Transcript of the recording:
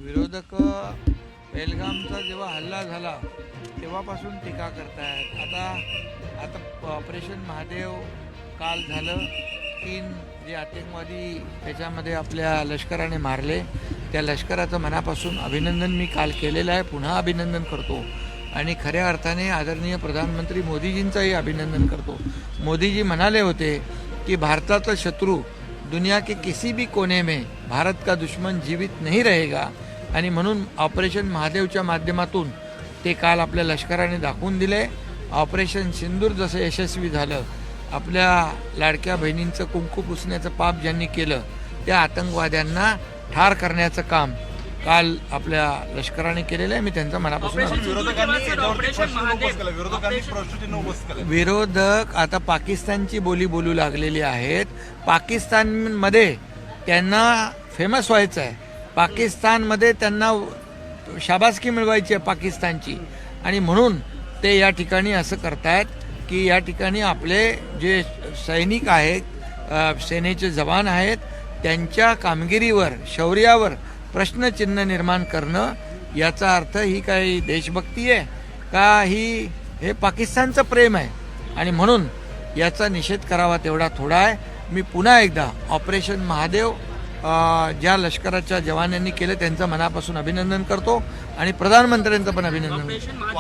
विरोधक पेहलगामचा जेव्हा हल्ला झाला तेव्हापासून टीका करतायत. आता ऑपरेशन महादेव काल झालं. 3 जे आतंकवादी त्याच्यामध्ये आपल्या लष्कराने मारले, त्या लष्कराचं मनापासून अभिनंदन मी काल केलेलं आहे, पुन्हा अभिनंदन करतो. आणि खऱ्या अर्थाने आदरणीय प्रधानमंत्री मोदीजींचंही अभिनंदन करतो. मोदीजी म्हणाले होते की भारताचा शत्रू दुनिया के किसी भी कोने में भारत का दुश्मन जीवित नहीं रहेगा. आणि म्हणून ऑपरेशन महादेवच्या माध्यमातून ते काल आपल्या लष्कराने दाखवून दिले. ऑपरेशन सिंदूर जसं यशस्वी झालं, आपल्या लाडक्या बहिणींचं कुंकू पुसण्याचं पाप ज्यांनी केलं त्या आतंकवाद्यांना ठार करण्याचं काम काल आपल्या लष्कराने केलेलं आहे. मी त्यांचा मनापासून विरोधक आता पाकिस्तानची बोली बोलू लागलेली आहेत. पाकिस्तानमध्ये त्यांना फेमस व्हायचं आहे, पाकिस्तानमध्ये त्यांना शाबासकी मिळवायची आहे पाकिस्तानची, आणि म्हणून ते या ठिकाणी असं करतायत की या ठिकाणी आपले जे सैनिक आहेत, सेनेचे जवान आहेत, त्यांच्या कामगिरीवर, शौर्यावर प्रश्नचिन्ह निर्माण करणं, याचा अर्थ ही काही देशभक्ती आहे का, हे पाकिस्तानचं प्रेम आहे. आणि म्हणून याचा निषेध करावा तेवढा थोडा आहे. मी पुन्हा एकदा ऑपरेशन महादेव ज्या लष्कराच्या जवानांनी केलं त्यांचं मनापासून अभिनंदन करतो आणि प्रधानमंत्र्यांचं पण अभिनंदन करतो.